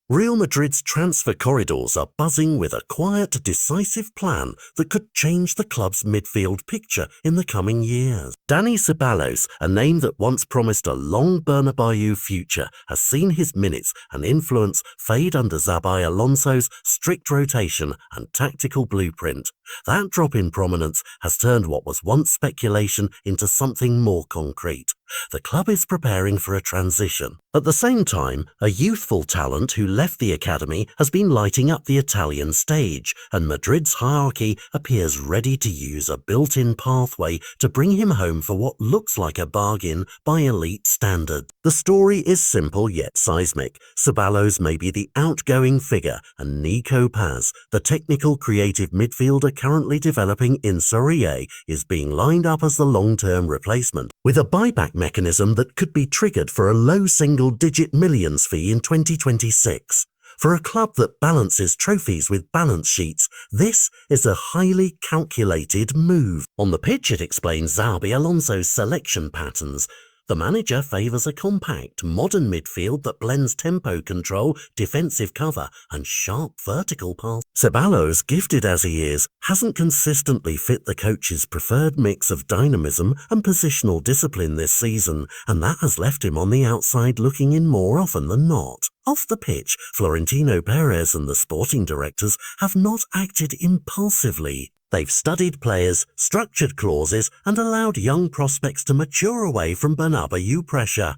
Real Madrid's transfer corridors are buzzing with a quiet, decisive plan that could change the club's midfield picture in the coming years. Dani Ceballos, a name that once promised a long Bernabeu future, has seen his minutes and influence fade under Xabi Alonso's strict rotation and tactical blueprint. That drop in prominence has turned what was once speculation into something more concrete. The club is preparing for a transition. At the same time, a youthful talent who left the academy has been lighting up the Italian stage, and Madrid's hierarchy appears ready to use a built-in pathway to bring him home for what looks like a bargain by elite standards. The story is simple yet seismic. Ceballos may be the outgoing figure, and Nico Paz, the technical creative midfielder currently developing in Serie A, is being lined up as the long-term replacement, with a buyback mechanism that could be triggered for a low single-digit millions fee in 2026. For a club that balances trophies with balance sheets, this is a highly calculated move. On the pitch, it explains Xabi Alonso's selection patterns. The manager favours a compact, modern midfield that blends tempo control, defensive cover, and sharp vertical pass. Ceballos, gifted as he is, hasn't consistently fit the coach's preferred mix of dynamism and positional discipline this season, and that has left him on the outside looking in more often than not. Off the pitch, Florentino Perez and the sporting directors have not acted impulsively. They've studied players, structured clauses, and allowed young prospects to mature away from Bernabeu pressure.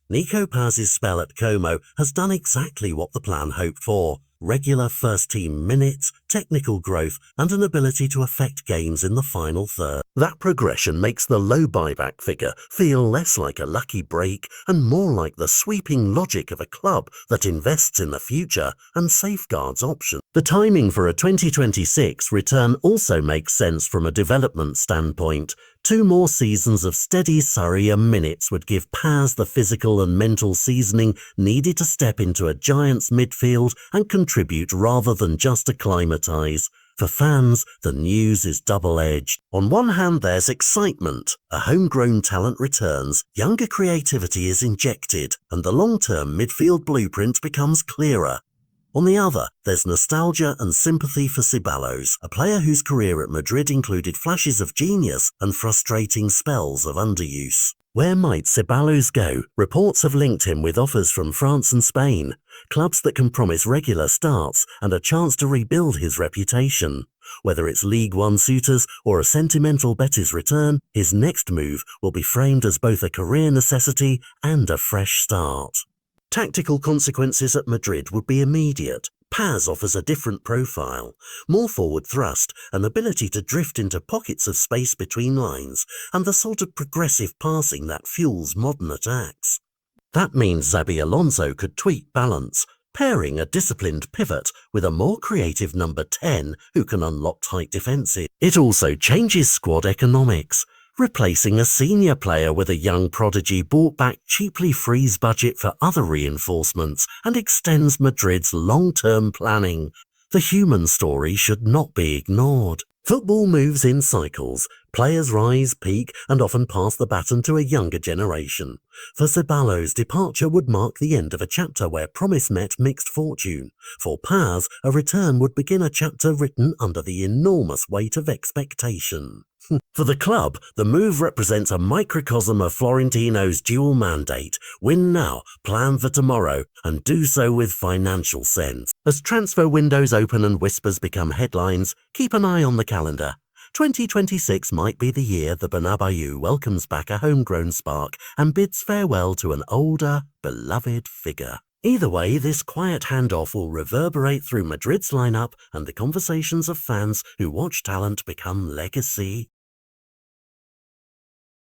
Nico Paz's spell at Como has done exactly what the plan hoped for: regular first-team minutes, technical growth, and an ability to affect games in the final third. That progression makes the low buyback figure feel less like a lucky break and more like the sweeping logic of a club that invests in the future and safeguards options. The timing for a 2026 return also makes sense from a development standpoint. 2 more seasons of steady Serie A minutes would give Paz the physical and mental seasoning needed to step into a Giants midfield and contribute rather than just acclimatise. For fans, the news is double-edged. On one hand, there's excitement. A homegrown talent returns, younger creativity is injected, and the long-term midfield blueprint becomes clearer. On the other, there's nostalgia and sympathy for Ceballos, a player whose career at Madrid included flashes of genius and frustrating spells of underuse. Where might Ceballos go? Reports have linked him with offers from France and Spain, clubs that can promise regular starts and a chance to rebuild his reputation. Whether it's League One suitors or a sentimental Betis return, his next move will be framed as both a career necessity and a fresh start. Tactical consequences at Madrid would be immediate. Paz offers a different profile, more forward thrust, an ability to drift into pockets of space between lines, and the sort of progressive passing that fuels modern attacks. That means Xabi Alonso could tweak balance, pairing a disciplined pivot with a more creative number 10 who can unlock tight defences. It also changes squad economics. Replacing a senior player with a young prodigy bought back cheaply frees budget for other reinforcements and extends Madrid's long-term planning. The human story should not be ignored. Football moves in cycles. Players rise, peak, and often pass the baton to a younger generation. For Ceballos, departure would mark the end of a chapter where promise met mixed fortune. For Paz, a return would begin a chapter written under the enormous weight of expectation. For the club, the move represents a microcosm of Florentino's dual mandate: win now, plan for tomorrow, and do so with financial sense. As transfer windows open and whispers become headlines, keep an eye on the calendar. 2026 might be the year the Bernabeu welcomes back a homegrown spark and bids farewell to an older, beloved figure. Either way, this quiet handoff will reverberate through Madrid's lineup and the conversations of fans who watch talent become legacy.